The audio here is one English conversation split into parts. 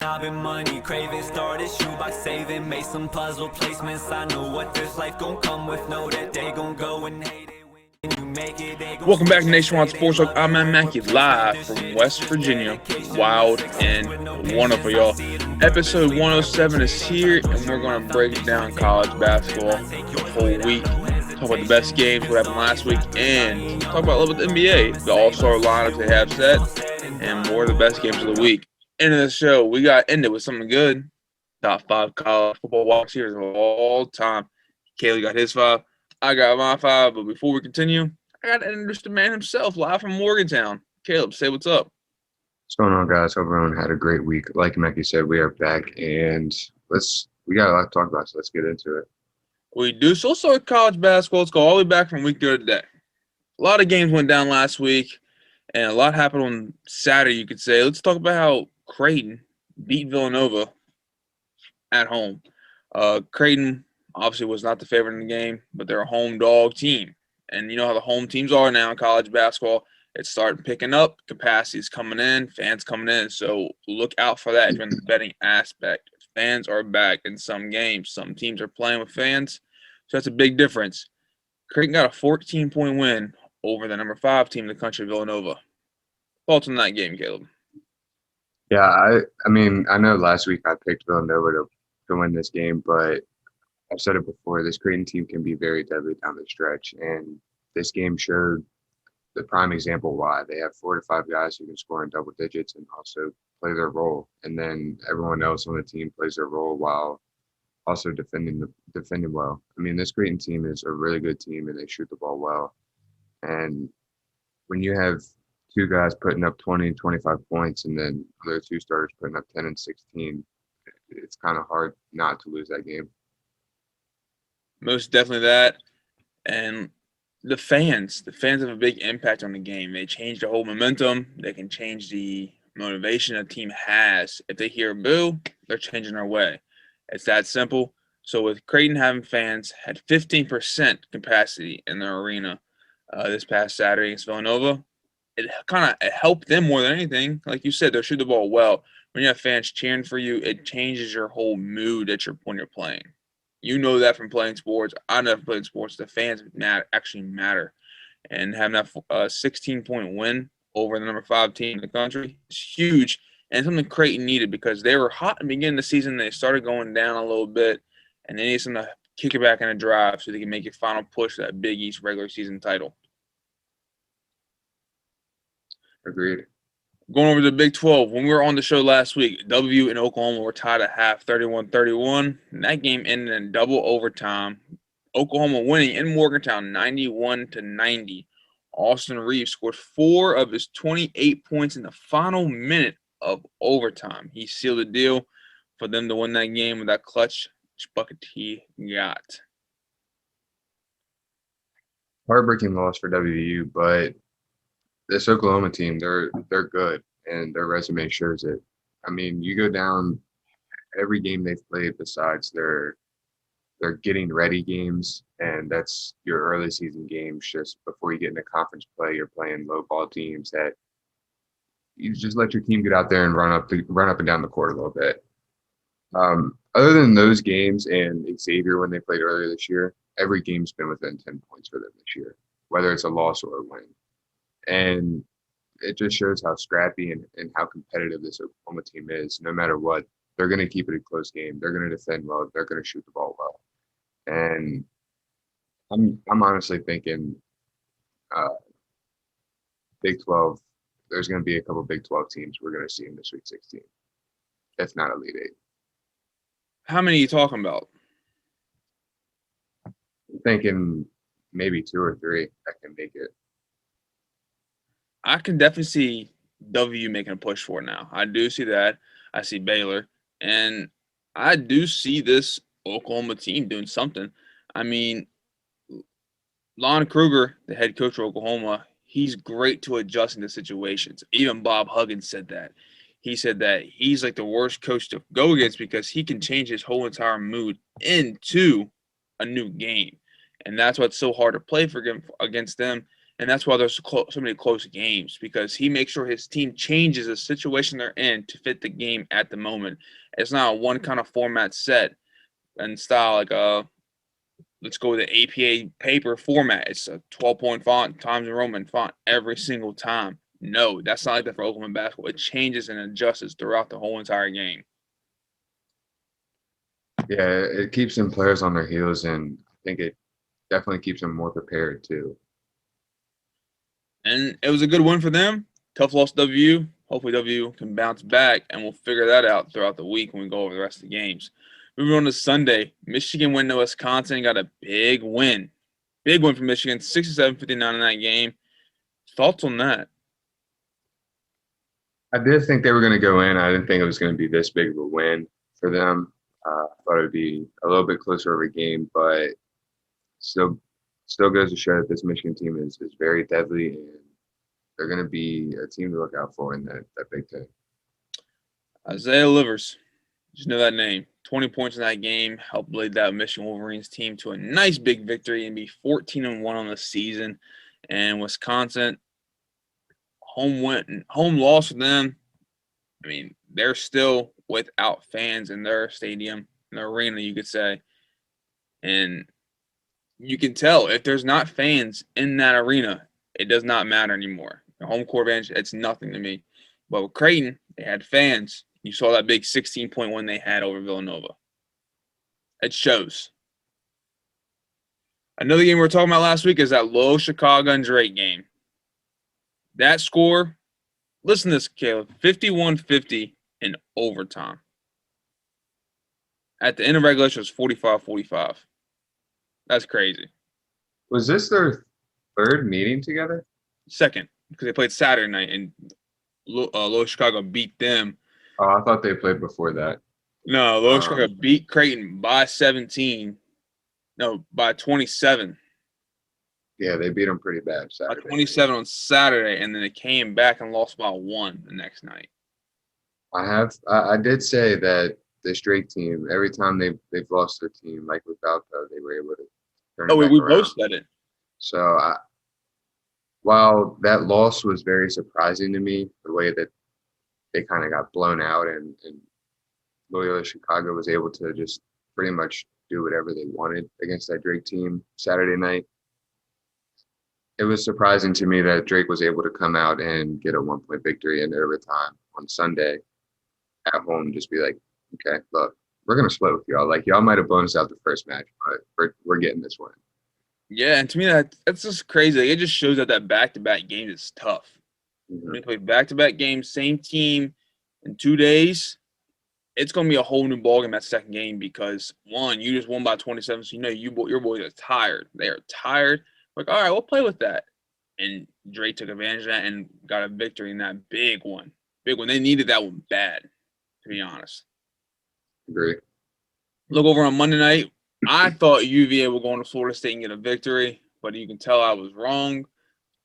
Having money, craving, started shoebox saving, made some puzzle placements. I know what this life gon' come with, know that they gon' go and hate it when you make it. Welcome back to Nationwide Sports Talk. I'm Matt Mackey, live from West Virginia. Wild and wonderful, y'all. Episode 107 is here, and we're going to break down college basketball the whole week. Talk about the best games, what happened last week, and talk about a little bit of the NBA, the all-star lineups they have set, and more of the best games of the week. End of the show, we got ended with something good. Top 5 college football walk series of all time. Kaylee got his 5. I got my 5. But before we continue, I got to introduce the man himself, live from Morgantown. Caleb, say what's up. What's going on, guys? Hope everyone had a great week. Like Mackie said, we are back, and we got a lot to talk about, so let's get into it. We do. So let's start with college basketball. Let's go all the way back from week to today. A lot of games went down last week, and a lot happened on Saturday, you could say. Let's talk about how Creighton beat Villanova at home. Creighton obviously was not the favorite in the game, but they're a home dog team. And you know how the home teams are now in college basketball. It's starting picking up. Capacity's coming in. Fans coming in. So look out for that if you're in the betting aspect. Fans are back in some games. Some teams are playing with fans. So that's a big difference. Creighton got a 14-point win over the number 5 team in the country, Villanova. Thoughts on that game, Caleb? Yeah, I mean, I know last week I picked Villanova to win this game, but I've said it before, this Creighton team can be very deadly down the stretch, and this game showed the prime example why. They have 4 to 5 guys who can score in double digits and also play their role, and then everyone else on the team plays their role while also defending well. I mean, this Creighton team is a really good team, and they shoot the ball well. And when you have 2 guys putting up 20, 25 points, and then other 2 starters putting up 10 and 16, it's kind of hard not to lose that game. Most definitely that. And the fans have a big impact on the game. They change the whole momentum. They can change the motivation a team has. If they hear boo, they're changing their way. It's that simple. So with Creighton having fans, had 15% capacity in their arena this past Saturday against Villanova, it helped them more than anything. Like you said, they'll shoot the ball well. When you have fans cheering for you, it changes your whole mood when you're playing. You know that from playing sports. I know from playing sports, the fans actually matter. And having that 16-point win over the number 5 team in the country is huge, and something Creighton needed because they were hot in the beginning of the season. They started going down a little bit, and they need something to kick it back in a drive so they can make a final push for that Big East regular season title. Agreed. Going over to the Big 12, when we were on the show last week, W and Oklahoma were tied at half, 31-31. And that game ended in double overtime. Oklahoma winning in Morgantown, 91-90. Austin Reeves scored 4 of his 28 points in the final minute of overtime. He sealed the deal for them to win that game with that clutch bucket he got. Heartbreaking loss for WU, but this Oklahoma team, they're good, and their resume shows it. I mean, you go down every game they've played besides their getting ready games, and that's your early season games. Just before you get into conference play, you're playing low ball teams that you just let your team get out there and run up and down the court a little bit. Other than those games and Xavier when they played earlier this year, every game's been within 10 points for them this year, whether it's a loss or a win. And it just shows how scrappy and how competitive this Oklahoma team is. No matter what, they're going to keep it a close game. They're going to defend well. They're going to shoot the ball well. And I'm honestly thinking Big 12, there's going to be a couple Big 12 teams we're going to see in the Sweet 16, if not Elite 8. How many are you talking about? I'm thinking maybe 2 or 3 that can make it. I can definitely see W making a push for it now. I do see that. I see Baylor. And I do see this Oklahoma team doing something. I mean, Lon Kruger, the head coach of Oklahoma, he's great to adjusting to situations. Even Bob Huggins said that. He said that he's like the worst coach to go against because he can change his whole entire mood into a new game. And that's what's so hard to play for against them And that's why there's so many close games, because he makes sure his team changes the situation they're in to fit the game at the moment. It's not a one kind of format set and style like let's go with the APA paper format. It's a 12-point font, Times New Roman font every single time. No, that's not like that for Oklahoma basketball. It changes and adjusts throughout the whole entire game. Yeah, it keeps them players on their heels, and I think it definitely keeps them more prepared too. And it was a good win for them. Tough loss to W. Hopefully W can bounce back, and we'll figure that out throughout the week when we go over the rest of the games. Moving on to Sunday, Michigan went to Wisconsin, got a big win. Big win for Michigan, 67-59 in that game. Thoughts on that? I did think they were going to go in. I didn't think it was going to be this big of a win for them. I thought it would be a little bit closer of a game, but still goes to show that this Michigan team is very deadly, and they're going to be a team to look out for in that Big Ten. Isaiah Livers, just know that name. 20 points in that game, helped lead that Michigan Wolverines team to a nice big victory and be 14-1 on the season. And Wisconsin, home loss for them. I mean, they're still without fans in their stadium, in their arena, you could say. And you can tell if there's not fans in that arena, it does not matter anymore. The home court advantage, it's nothing to me. But with Creighton, they had fans. You saw that big 16-point win they had over Villanova. It shows. Another game we were talking about last week is that Loyola Chicago and Drake game. That score, listen to this, Caleb, 51-50 in overtime. At the end of regulation, it was 45-45. That's crazy. Was this their third meeting together? Second, because they played Saturday night, and Loyola Chicago beat them. Oh, I thought they played before that. No, Loyola Chicago beat Creighton by 17. No, by 27. Yeah, they beat them pretty bad Saturday. By 27 on Saturday, and then they came back and lost by 1 the next night. I did say that this Drake team, every time they've lost their team, like with Valpo, they were able to turn it back We around. both said it. So while that loss was very surprising to me, the way that they kind of got blown out and Loyola Chicago was able to just pretty much do whatever they wanted against that Drake team Saturday night. It was surprising to me that Drake was able to come out and get a 1-point victory in overtime on Sunday at home and just be like, okay, look, we're going to split with y'all. Like, y'all might have blown us out the first match, but we're getting this one. Yeah, and to me, that's just crazy. Like, it just shows that back-to-back game is tough. Mm-hmm. When you play back-to-back games, same team in 2 days, it's going to be a whole new ballgame that second game because, one, you just won by 27, so you know your boys are tired. They are tired. Like, all right, we'll play with that. And Drake took advantage of that and got a victory in that big one. Big one. They needed that one bad, to be honest. Agree. Look over on Monday night. I thought UVA would go into Florida State and get a victory, but you can tell I was wrong.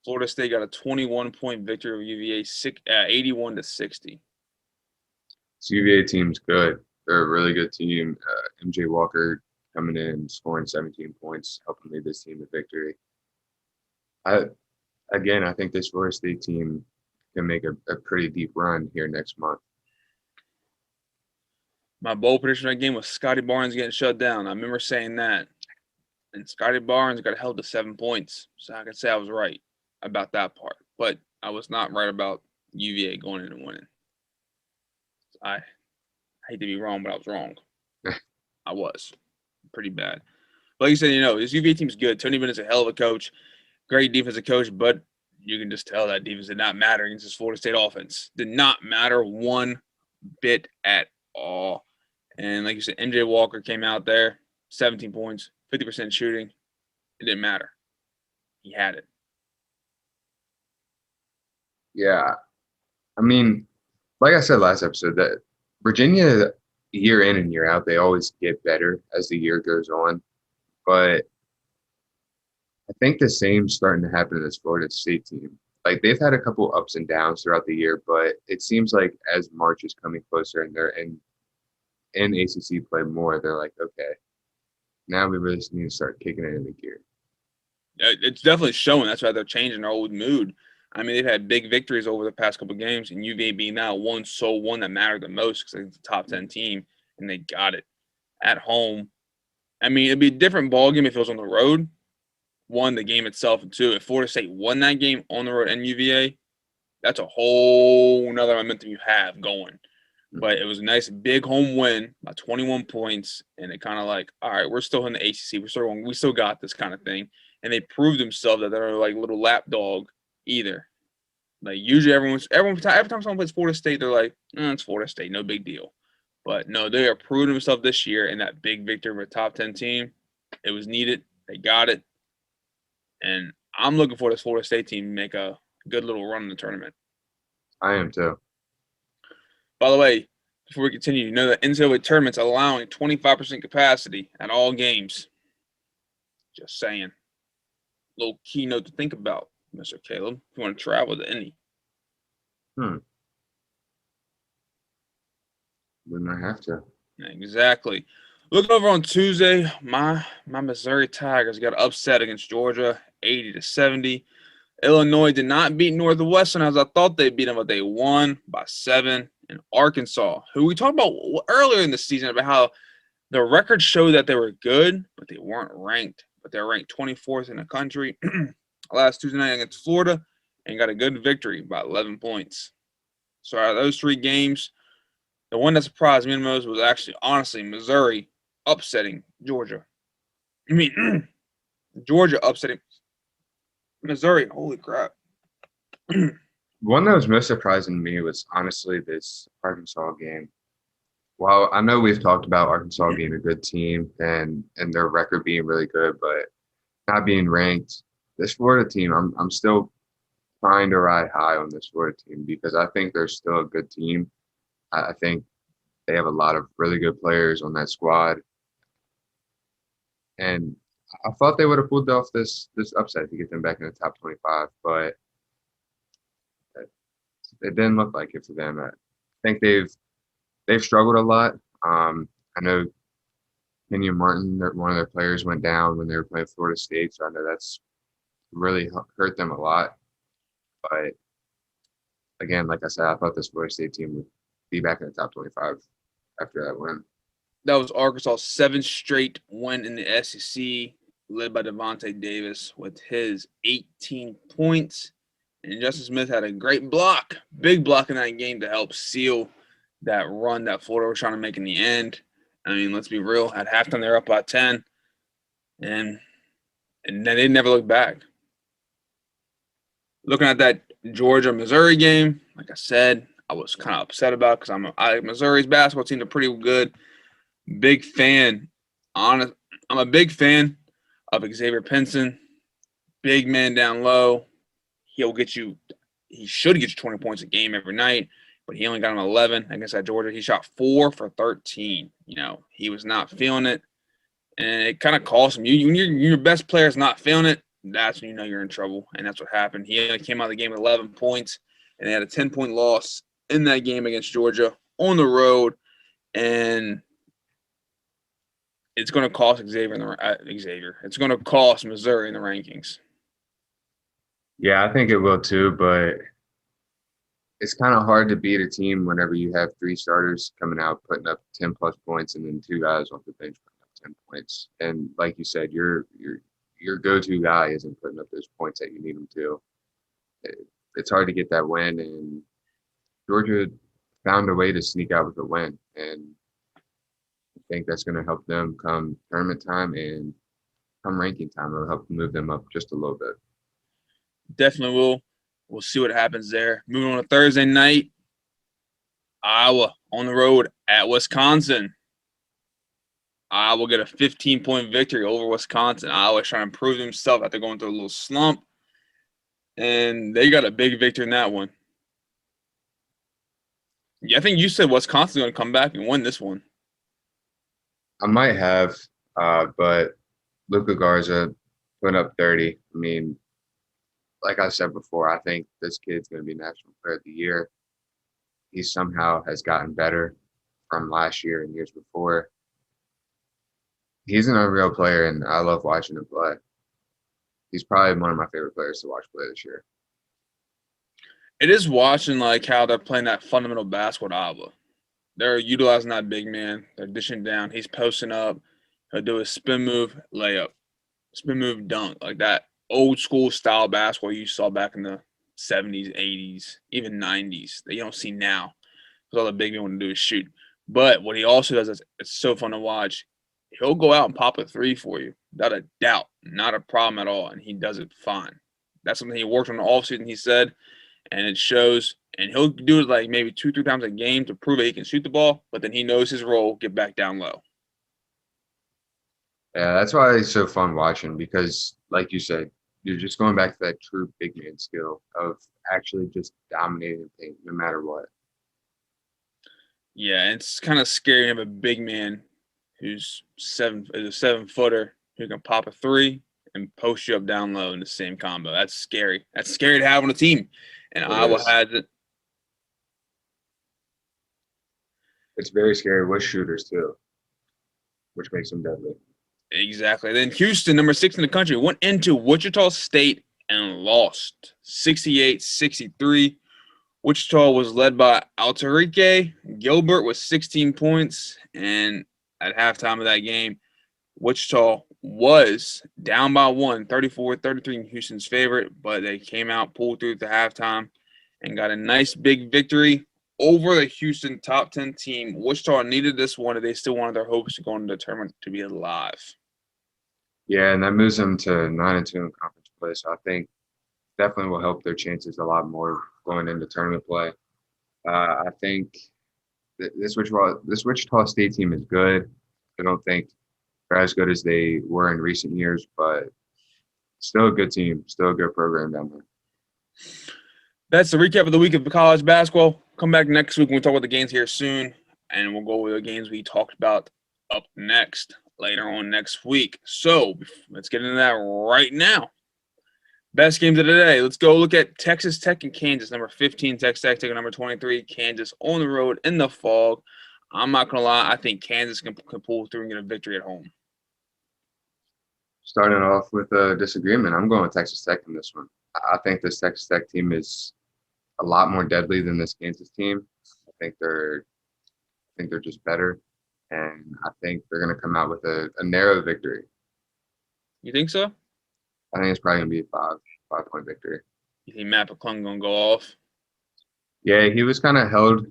Florida State got a 21-point victory over UVA, 81-60. This UVA team's good. They're a really good team. MJ Walker coming in, scoring 17 points, helping lead this team to victory. I think this Florida State team can make a pretty deep run here next month. My bold prediction of that game was Scotty Barnes getting shut down. I remember saying that. And Scotty Barnes got held to 7 points. So I can say I was right about that part. But I was not right about UVA going in and winning. I hate to be wrong, but I was wrong. I was. Pretty bad. But like you said, this UVA team's good. Tony Bennett is a hell of a coach. Great defensive coach, but you can just tell that defense did not matter against this Florida State offense. Did not matter one bit at all. And like you said, MJ Walker came out there, 17 points, 50% shooting. It didn't matter. He had it. Yeah. I mean, like I said last episode, that Virginia, year in and year out, they always get better as the year goes on. But I think the same's starting to happen to this Florida State team. Like, they've had a couple ups and downs throughout the year, but it seems like as March is coming closer and they're in ACC play more, they're like, okay, now we really need to start kicking it into gear. It's definitely showing. That's why they're changing their old mood. I mean, they've had big victories over the past couple of games, and UVA being now one that mattered the most because it's a top 10 team, and they got it at home. I mean, it'd be a different ballgame if it was on the road. One, the game itself, and two, if Florida State won that game on the road and UVA, that's a whole nother momentum you have going. But it was a nice big home win by 21 points, and it kind of like, all right, we're still in the ACC. We still got this kind of thing. And they proved themselves that they're like a little lapdog either. Like usually every time someone plays Florida State, they're like, it's Florida State, no big deal. But no, they are proving themselves this year in that big victory of a top 10 team. It was needed. They got it. And I'm looking for this Florida State team to make a good little run in the tournament. I am too. By the way, before we continue, you know that NCAA tournament's allowing 25% capacity at all games. Just saying. Little keynote to think about, Mr. Caleb, if you want to travel to any. We might have to. Exactly. Looking over on Tuesday, my Missouri Tigers got upset against Georgia, 80-70. Illinois did not beat Northwestern as I thought they'd beat them, but they won by 7. And Arkansas, who we talked about earlier in the season about how the records showed that they were good, but they weren't ranked. But they're ranked 24th in the country last Tuesday night against Florida and got a good victory by 11 points. So out of those 3 games, the one that surprised me the most was actually, honestly, Missouri upsetting Georgia. I mean, Georgia upsetting Missouri. Holy crap. One that was most surprising to me was honestly this Arkansas game. While I know we've talked about Arkansas being a good team and their record being really good, but not being ranked, this Florida team, I'm still trying to ride high on this Florida team because I think they're still a good team. I think they have a lot of really good players on that squad. And I thought they would have pulled off this upset to get them back in the top 25, but it didn't look like it for them. I think they've struggled a lot. I know Kenyon Martin, one of their players, went down when they were playing Florida State, so I know that's really hurt them a lot. But again, like I said, I thought this Florida State team would be back in the top 25 after that win. That was Arkansas' 7th straight win in the SEC, led by Devontae Davis with his 18 points. And Justin Smith had a great block, big block in that game to help seal that run that Florida was trying to make in the end. I mean, let's be real. At halftime, they're up by 10. And then they never looked back. Looking at that Georgia-Missouri game, like I said, I was kind of upset about because Missouri's basketball team are pretty good. Big fan. I'm a big fan of Xavier Pinson. Big man down low. He should get you 20 points a game every night, but he only got him 11 against that Georgia. He shot 4 for 13. He was not feeling it, and it kind of cost him. When your best player is not feeling it, that's when you know you're in trouble, and that's what happened. He only came out of the game with 11 points, and they had a 10-point loss in that game against Georgia on the road, and it's going to cost Xavier. It's going to cost Missouri in the rankings. Yeah, I think it will too, but it's kind of hard to beat a team whenever you have 3 starters coming out putting up 10-plus points and then 2 guys off the bench putting up 10 points. And like you said, your go-to guy isn't putting up those points that you need him to. It's hard to get that win, and Georgia found a way to sneak out with a win, and I think that's going to help them come tournament time and come ranking time. It'll help move them up just a little bit. Definitely will. We'll see what happens there. Moving on to Thursday night, Iowa on the road at Wisconsin. Iowa get a 15-point victory over Wisconsin. Iowa's trying to improve themselves after going through a little slump, and they got a big victory in that one. Yeah, I think you said Wisconsin's going to come back and win this one. I might have, but Luka Garza put up 30. I mean, like I said before, I think this kid's going to be National Player of the Year. He somehow has gotten better from last year and years before. He's an unreal player, and I love watching him play. he's probably one of my favorite players to watch play this year. It is watching like how they're playing that fundamental basketball at Iowa. They're utilizing that big man. They're dishing down. He's posting up. He'll do a spin move, layup, spin move, dunk, like that old school style basketball you saw back in the 70s, 80s, even 90s that you don't see now. Because all the big men want to do is shoot. But what he also does is it's so fun to watch. He'll go out and pop a three for you, without a doubt. Not a problem at all, and he does it fine. That's something he worked on the offseason, he said, and it shows. And he'll do it like maybe 2-3 times a game to prove that he can shoot the ball, but then he knows his role, get back down low. Yeah, that's why it's so fun watching because, like you said, you're just going back to that true big man skill of actually just dominating the paint no matter what. Yeah, it's kind of scary to have a big man who's a 7-footer who can pop a three and post you up down low in the same combo. That's scary. That's scary to have on a team. And Iowa has it. It's very scary with shooters too, which makes them deadly. Exactly. Then Houston, number 6 in the country, went into Wichita State and lost 68-63. Wichita was led by Alterique Gilbert with 16 points. And at halftime of that game, Wichita was down by 1, 34-33 in Houston's favorite, but they came out, pulled through at the halftime, and got a nice big victory over the Houston top 10 team. Wichita needed this one, and they still wanted their hopes to go into the tournament to be alive. Yeah, and that moves them to 9-2 in conference play. So I think definitely will help their chances a lot more going into tournament play. I think this Wichita State team is good. I don't think they're as good as they were in recent years, but still a good team, still a good program down there. That's the recap of the week of college basketball. Come back next week when we talk about the games here soon, and we'll go over the games we talked about up next later on next week. So let's get into that right now. Best games of the day. Let's go look at Texas Tech and Kansas. Number 15, Texas Tech taking number 23, Kansas on the road in the fog. I'm not going to lie. I think Kansas can pull through and get a victory at home. Starting off with a disagreement, I'm going with Texas Tech in this one. I think this Texas Tech team is a lot more deadly than this Kansas team. I think they're just better, and I think they're going to come out with a narrow victory. You think so? I think it's probably going to be a 5-point victory. You think Matt McClung going to go off? Yeah, he was kind of held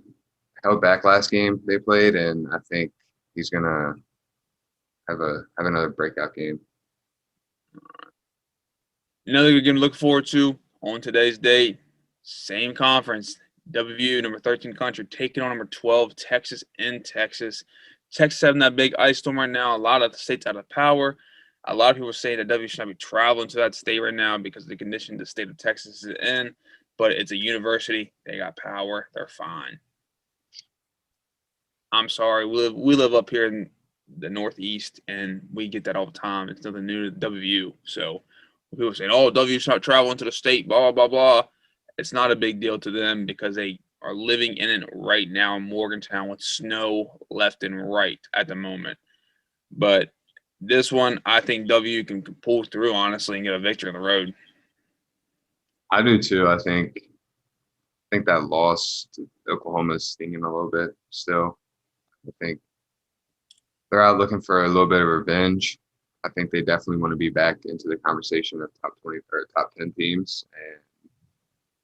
back last game they played, and I think he's going to have another breakout game. Another good game to look forward to on today's date. Same conference, WVU, number 13 country, taking on number 12, Texas in Texas. Texas having that big ice storm right now. A lot of the states out of power. A lot of people are saying that WVU should not be traveling to that state right now because of the condition the state of Texas is in. But it's a university. They got power. They're fine. I'm sorry. We live up here in the Northeast, and we get that all the time. It's nothing new to WVU. So people saying, oh, WVU's not traveling to the state, blah, blah, blah. It's not a big deal to them because they are living in it right now in Morgantown with snow left and right at the moment. But this one, I think WVU can pull through, honestly, and get a victory on the road. I do too. I think that loss to Oklahoma is stinging a little bit still. I think they're out looking for a little bit of revenge. I think they definitely want to be back into the conversation of top 20 or top 10 teams. And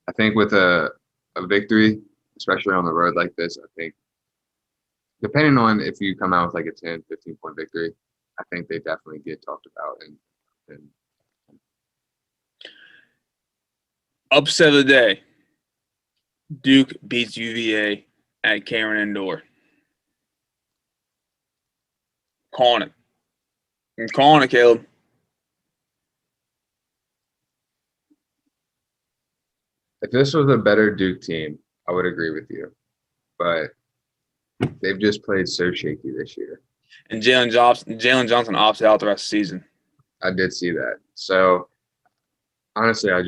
I think with a victory, especially on the road like this, I think depending on if you come out with like a 10, 15-point victory, I think they definitely get talked about. And upset of the day, Duke beats UVA at Cameron Indoor. Calling it. I'm calling it, Caleb. if this was a better Duke team, I would agree with you. But they've just played so shaky this year. And Jalen Johnson opted out the rest of the season. I did see that. So honestly, I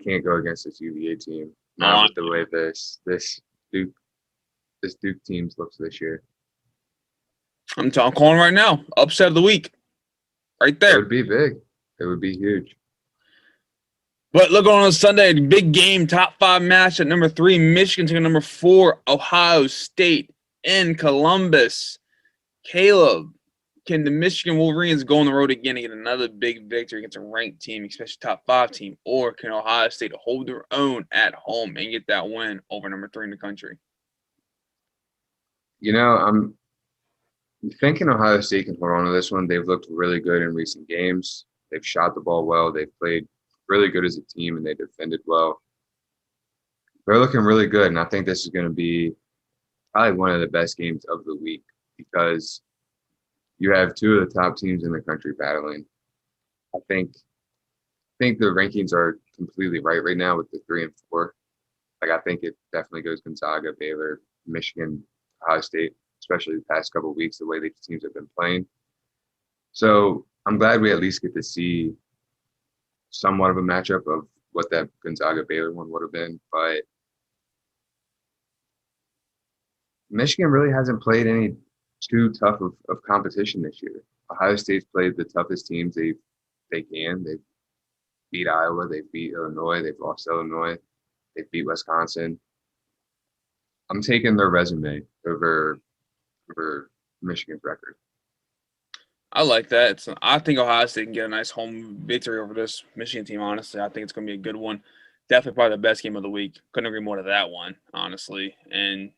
can't go against this UVA team. Not with the way this Duke teams looks this year. I'm calling right now. Upset of the week. Right there. It would be big. It would be huge. But look on Sunday, big game, top 5 match at number 3, Michigan taking number 4, Ohio State in Columbus. Caleb, can the Michigan Wolverines go on the road again and get another big victory against a ranked team, especially top 5 team, or can Ohio State hold their own at home and get that win over number 3 in the country? I'm thinking Ohio State can hold on to this one. They've looked really good in recent games. They've shot the ball well. They've played really good as a team, and they defended well. They're looking really good, and I think this is going to be probably one of the best games of the week because you have 2 of the top teams in the country battling. I think the rankings are completely right now with the 3 and 4. Like, I think it definitely goes Gonzaga, Baylor, Michigan, Ohio State, especially the past couple of weeks, the way these teams have been playing. So I'm glad we at least get to see somewhat of a matchup of what that Gonzaga Baylor one would have been. But Michigan really hasn't played any too tough of competition this year. Ohio State's played the toughest teams they can. They've beat Iowa, they've beat Illinois, they've lost Illinois, they've beat Wisconsin. I'm taking their resume over Michigan's record. I like that. I think Ohio State can get a nice home victory over this Michigan team, honestly. I think it's going to be a good one. Definitely probably the best game of the week. Couldn't agree more to that one, honestly. And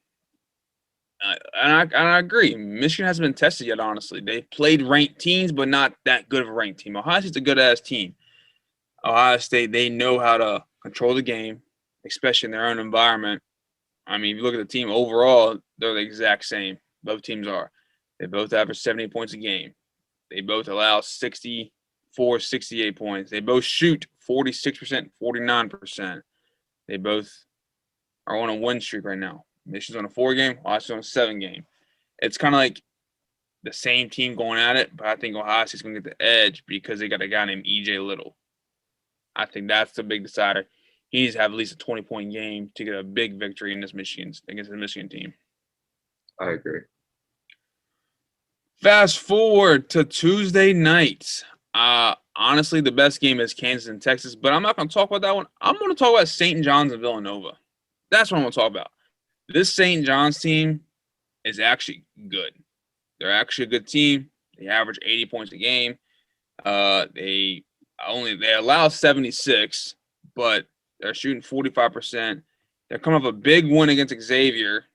I agree. Michigan hasn't been tested yet, honestly. They've played ranked teams, but not that good of a ranked team. Ohio State's a good-ass team. Ohio State, they know how to control the game, especially in their own environment. I mean, if you look at the team overall, they're the exact same. Both teams are. They both average 70 points a game. They both allow 64, 68 points. They both shoot 46%, 49%. They both are on a win streak right now. Michigan's on a 4-game, Ohio State's on a 7-game. It's kind of like the same team going at it, but I think Ohio State's going to get the edge because they got a guy named E.J. Little. I think that's the big decider. He needs to have at least a 20-point game to get a big victory in this against the Michigan team. I agree. Fast forward to Tuesday night. Honestly, the best game is Kansas and Texas, but I'm not going to talk about that one. I'm going to talk about St. John's and Villanova. That's what I'm going to talk about. This St. John's team is actually good. They're actually a good team. They average 80 points a game. They allow 76, but they're shooting 45%. They're coming off a big win against Xavier,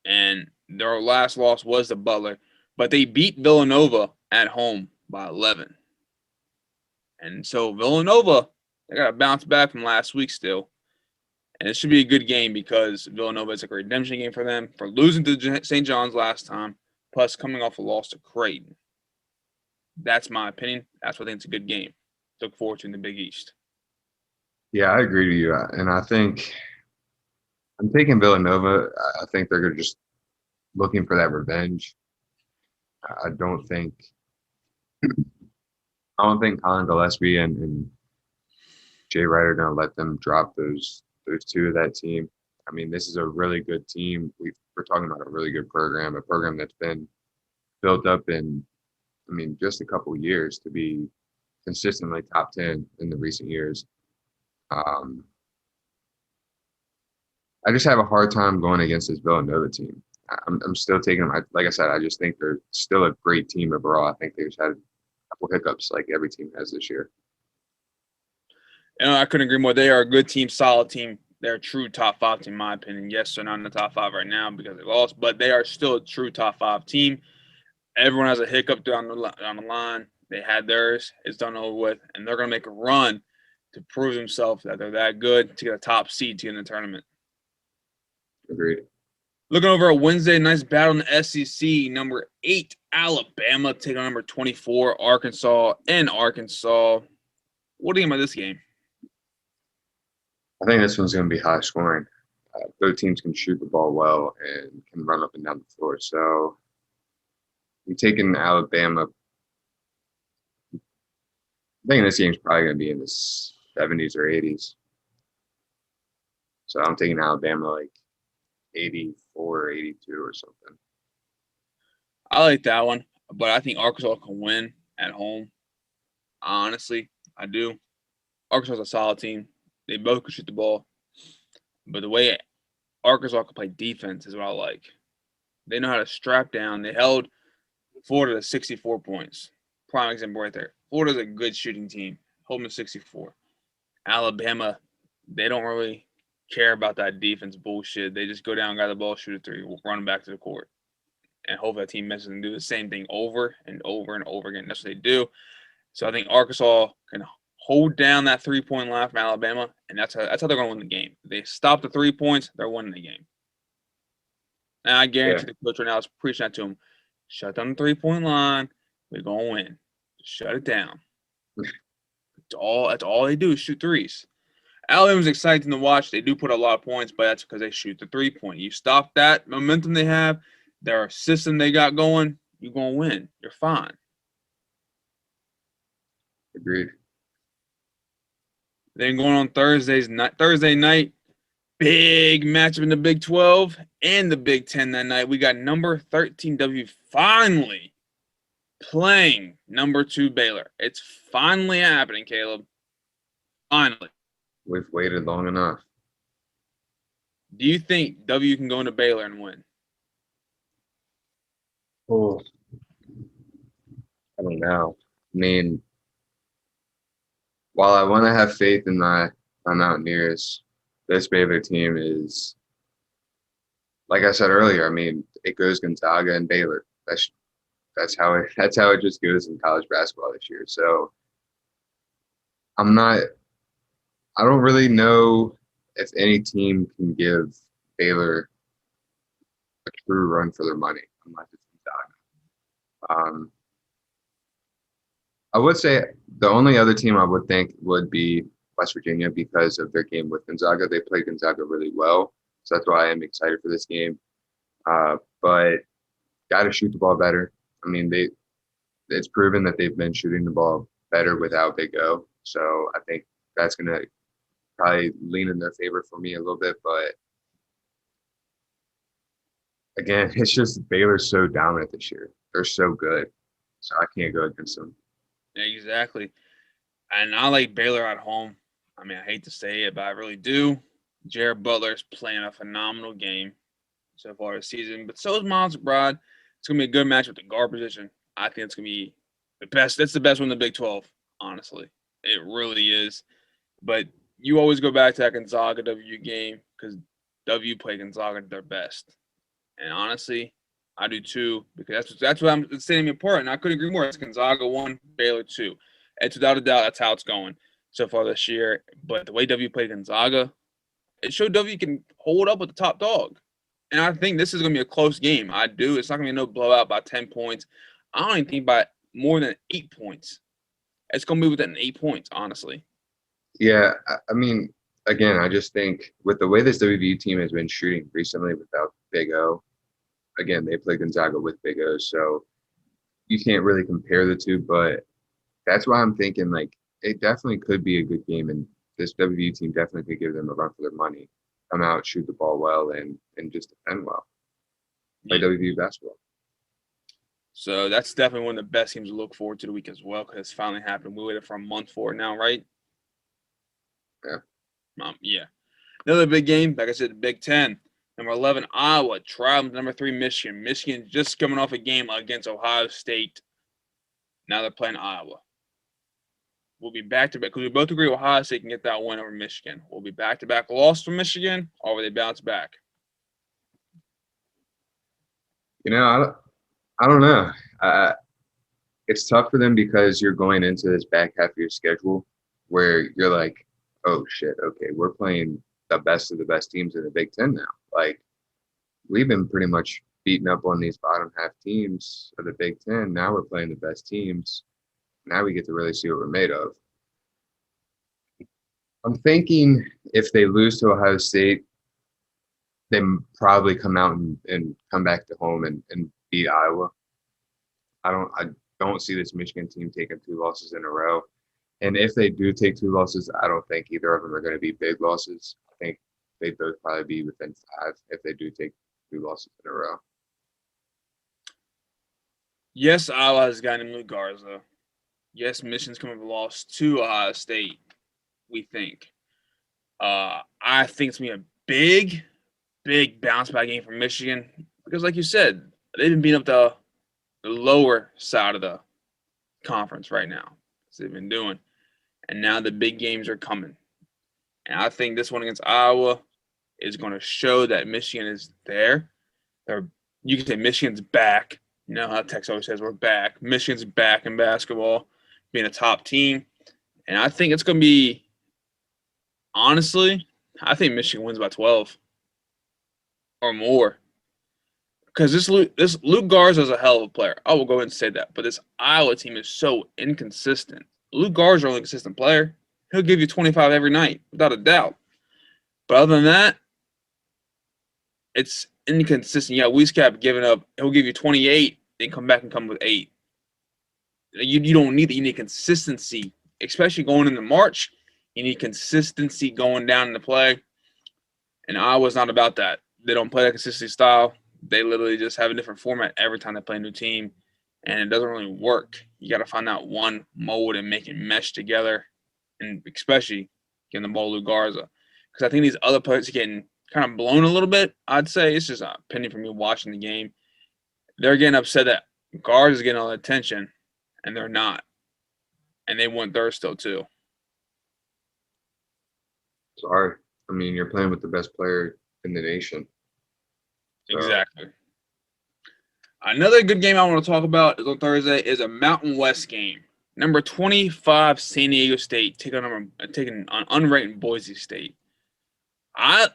and their last loss was to Butler, but they beat Villanova at home by 11. And so Villanova, they got to bounce back from last week still. And it should be a good game because Villanova is a redemption game for them for losing to St. John's last time, plus coming off a loss to Creighton. That's my opinion. That's why I think it's a good game. Look forward to in the Big East. Yeah, I agree with you. And I think I'm taking Villanova. I think they're just looking for that revenge. I don't think Colin Gillespie and Jay Wright are going to let them drop those 2 of that team. I mean, this is a really good team. We're talking about a really good program, a program that's been built up in, just a couple of years to be consistently top 10 in the recent years. I just have a hard time going against this Villanova team. I'm still taking them. Like I said, I just think they're still a great team overall. I think they just had a couple hiccups like every team has this year. And I couldn't agree more. They are a good team, solid team. They're a true top 5 team, in my opinion. Yes, they're not in the top 5 right now because they lost, but they are still a true top 5 team. Everyone has a hiccup down the line. They had theirs. It's done over with, and they're going to make a run to prove themselves that they're that good to get a top seed to get in the tournament. Agreed. Looking over at Wednesday, nice battle in the SEC. Number 8, Alabama, taking on number 24, Arkansas in Arkansas. What do you think about this game? I think this one's going to be high scoring. Both teams can shoot the ball well and can run up and down the floor. So I'm taking Alabama. I think this game's probably going to be in the 70s or 80s. So I'm taking Alabama like 84, 82 or something. I like that one, but I think Arkansas can win at home. Honestly, I do. Arkansas is a solid team. They both can shoot the ball. But the way Arkansas can play defense is what I like. They know how to strap down. They held Florida to 64 points. Prime example right there. Florida's a good shooting team. Hold them to 64. Alabama, they don't really care about that defense bullshit. They just go down, grab the ball, shoot a three, run back to the court. And hope that team misses and do the same thing over and over and over again. That's what they do. So I think Arkansas can hold down that 3-point line from Alabama, and that's how they're going to win the game. If they stop the 3 points, they're winning the game. And I guarantee the coach right now is preaching that to him. Shut down the 3-point line. We're going to win. Just shut it down. That's all they do is shoot threes. Alabama's exciting to watch. They do put a lot of points, but that's because they shoot the 3-point. You stop that momentum they have, their system they got going, you're going to win. You're fine. Agreed. Then going on Thursday night, big matchup in the Big 12 and the Big 10 that night. We got number 13 W finally playing number 2 Baylor. It's finally happening, Caleb. Finally. We've waited long enough. Do you think W can go into Baylor and win? Oh, I don't know. I mean, while I want to have faith in my Mountaineers, this Baylor team is, like I said earlier, I mean, it goes Gonzaga and Baylor. That's how it just goes in college basketball this year. So I don't really know if any team can give Baylor a true run for their money unless it's Gonzaga. I would say the only other team I would think would be West Virginia because of their game with Gonzaga. They played Gonzaga really well, so that's why I am excited for this game. But got to shoot the ball better. I mean, it's proven that they've been shooting the ball better without Big O. So I think that's going to probably lean in their favor for me a little bit. But again, it's just Baylor's so dominant this year. They're so good. So I can't go against them. Exactly. And I like Baylor at home. I mean, I hate to say it, but I really do. Jared Butler's playing a phenomenal game so far this season. But so is Miles McBride. It's going to be a good match with the guard position. I think it's going to be the best. That's the best one in the Big 12, honestly. It really is. But you always go back to that Gonzaga W game because W play Gonzaga their best. And honestly, I do too because that's what I'm setting me apart. And I couldn't agree more. It's Gonzaga 1, Baylor 2. It's without a doubt that's how it's going so far this year. But the way W played Gonzaga, it showed W can hold up with the top dog. And I think this is going to be a close game. I do. It's not going to be no blowout by 10 points. I don't even think by more than 8 points. It's going to be within 8 points, honestly. Yeah, I mean, again, I just think with the way this WVU team has been shooting recently without Big O, again, they play Gonzaga with Big O, so you can't really compare the two, but that's why I'm thinking, like, it definitely could be a good game, and this WVU team definitely could give them a run for their money. Come out, shoot the ball well, and just defend well. Play WVU basketball. So that's definitely one of the best games to look forward to the week as well because it's finally happened. We waited for a month for it now, right? Yeah. Yeah. Another big game, like I said, the Big 10. Number 11, Iowa, traveling to number 3, Michigan. Michigan just coming off a game against Ohio State. Now they're playing Iowa. We'll be back-to-back because we both agree Ohio State can get that win over Michigan. We'll be back-to-back loss for Michigan, or will they bounce back? You know, I don't know. It's tough for them because you're going into this back half of your schedule where you're like, oh, shit, okay, we're playing the best of the best teams in the Big Ten now. Like, we've been pretty much beating up on these bottom half teams of the Big Ten. Now we're playing the best teams. Now we get to really see what we're made of. I'm thinking if they lose to Ohio State, they probably come out and come back to home and beat Iowa. I don't see this Michigan team taking 2 losses in a row. And if they do take 2 losses, I don't think either of them are going to be big losses. I think they'd both probably be within 5 if they do take 2 losses in a row. Yes, Iowa has gotten new Garza. Yes, Michigan's coming with a loss to Ohio State. we think. I think it's going to be a big, big bounce back game for Michigan because, like you said, they've been beating up the lower side of the conference right now. That's what they've been doing. And now the big games are coming. And I think this one against Iowa is going to show that Michigan is there. You can say Michigan's back. You know how Texas always says we're back. Michigan's back in basketball, being a top team. And I think it's going to be, honestly, I think Michigan wins by 12 or more. Because this Luke Garza is a hell of a player. I will go ahead and say that. But this Iowa team is so inconsistent. Luke Garza is a consistent player. He'll give you 25 every night, without a doubt. But other than that, it's inconsistent. Yeah, Wieskamp giving up. He'll give you 28, then come back and come with 8. You don't need that. You need consistency, especially going into March. You need consistency going down in the play. And Iowa's not about that. They don't play that consistency style. They literally just have a different format every time they play a new team, and it doesn't really work. You got to find out one mold and make it mesh together, and especially getting the ball to Garza. Because I think these other players are getting kind of blown a little bit, I'd say. It's just an opinion from me watching the game. They're getting upset that Garza is getting all the attention, and they're not. And they want theirs still, too. Sorry. I mean, you're playing with the best player in the nation. Exactly. Another good game I want to talk about is on Thursday is a Mountain West game. Number 25 San Diego State taking on unranked Boise State.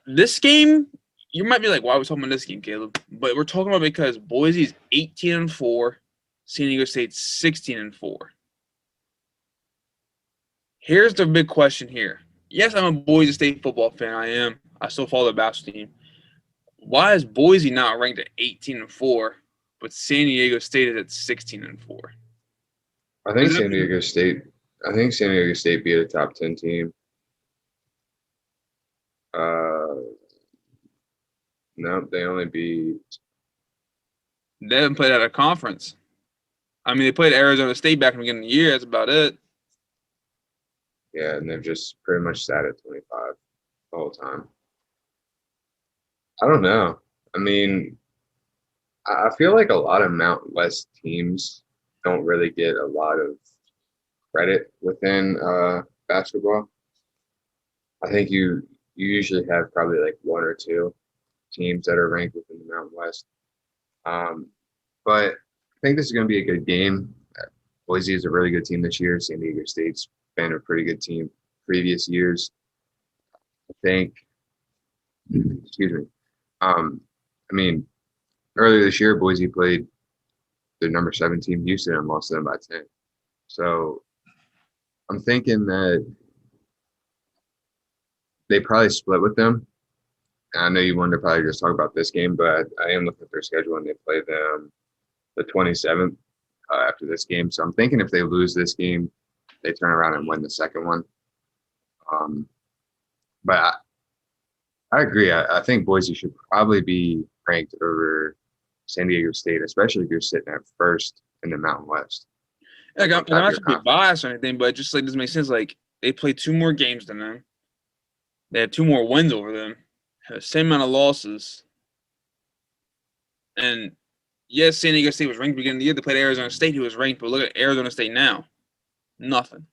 This game, you might be like, why are we talking about this game, Caleb? But we're talking about because Boise's 18-4, San Diego State's 16-4. Here's the big question here. Yes, I'm a Boise State football fan. I am. I still follow the basketball team. Why is Boise not ranked at 18-4, but San Diego State is at 16-4? I think San Diego State beat a top 10 team. No, they only beat. They haven't played at a conference. I mean, they played Arizona State back in the beginning of the year. That's about it. Yeah, and they've just pretty much sat at 25 the whole time. I don't know. I mean, I feel like a lot of Mountain West teams don't really get a lot of credit within basketball. I think you usually have probably like one or two teams that are ranked within the Mountain West. But I think this is going to be a good game. Boise is a really good team this year. San Diego State's been a pretty good team previous years. I think, excuse me. I mean, earlier this year, Boise played the number 7 team, Houston, and lost to them by 10. So I'm thinking that they probably split with them. I know you wanted to probably just talk about this game, but I am looking at their schedule and they play them the 27th after this game. So I'm thinking if they lose this game, they turn around and win the second one. But I agree. I think Boise should probably be ranked over San Diego State, especially if you're sitting at first in the Mountain West. Like, I'm not trying to be biased or anything, but just like doesn't make sense. Like they played 2 more games than them. They had 2 more wins over them. Had the same amount of losses. And yes, San Diego State was ranked at the beginning of the year. They played Arizona State, who was ranked, but look at Arizona State now. Nothing.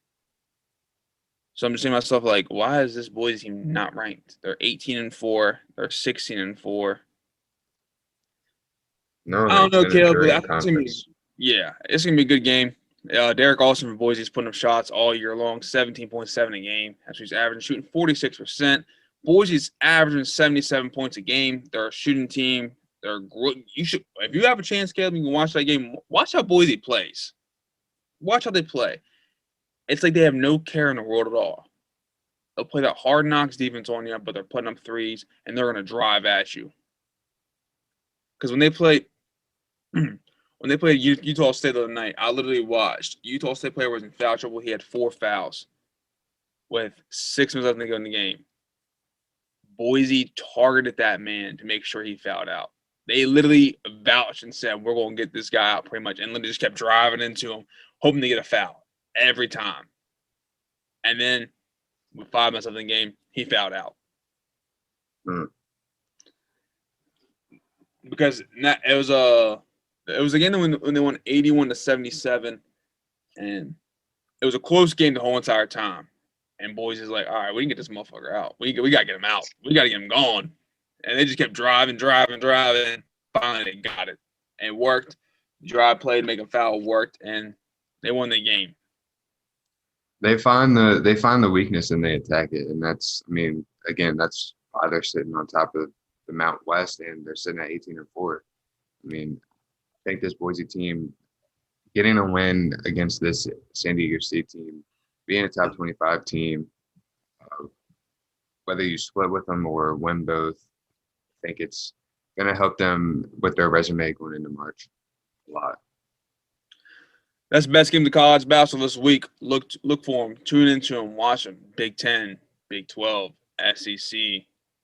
So I'm just saying to myself, like, why is this Boise team not ranked? They're 18-4. They're 16-4. No, I don't know, Caleb, but I think it's gonna be a good game. Derek Austin from Boise is putting up shots all year long, 17.7 a game. That's what he's averaging, shooting 46%. Boise's averaging 77 points a game. They're a shooting team. You should, if you have a chance, Caleb, you can watch that game. Watch how Boise plays. Watch how they play. It's like they have no care in the world at all. They'll play that hard knocks defense on you, but they're putting up threes, and they're going to drive at you. Because when they played Utah State the other night, I literally watched. Utah State player was in foul trouble. He had 4 fouls with 6 minutes left to go in the game. Boise targeted that man to make sure he fouled out. They literally vouched and said, we're going to get this guy out pretty much, and literally just kept driving into him, hoping to get a foul every time. And then with 5 minutes left in the game, he fouled out. Hmm. Because it was a game when they won 81-77, and it was a close game the whole entire time. And Boise is like, all right, we can get this motherfucker out. We got to get him out. We got to get him gone. And they just kept driving. Finally, they got it. And it worked. Drive played, make a foul, worked, and they won the game. They find the weakness and they attack it, and that's again, that's why they're sitting on top of the Mount West and they're sitting at 18-4. I think this Boise team getting a win against this San Diego State team, being a top 25 team, whether you split with them or win both, I think it's going to help them with their resume going into March a lot. That's the best game of college basketball this week. Look for them. Tune into them. Watch them. Big 10, Big 12, SEC,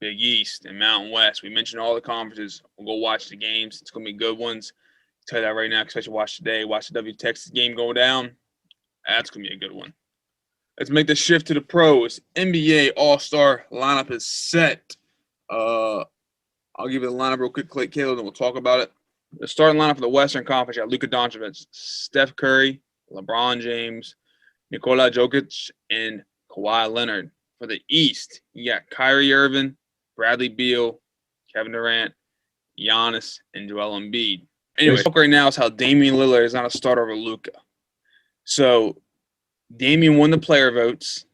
Big East, and Mountain West. We mentioned all the conferences. We'll go watch the games. It's going to be good ones. I'll tell you that right now, especially watch today. Watch the W Texas game go down. That's going to be a good one. Let's make the shift to the pros. NBA All-Star lineup is set. I'll give you the lineup real quick, Caleb, and we'll talk about it. The starting lineup for the Western Conference, you got Luka Doncic, Steph Curry, LeBron James, Nikola Jokic, and Kawhi Leonard. For the East, you got Kyrie Irving, Bradley Beal, Kevin Durant, Giannis, and Joel Embiid. Anyway, talk right now is how Damian Lillard is not a starter over Luka. So Damian won the player votes,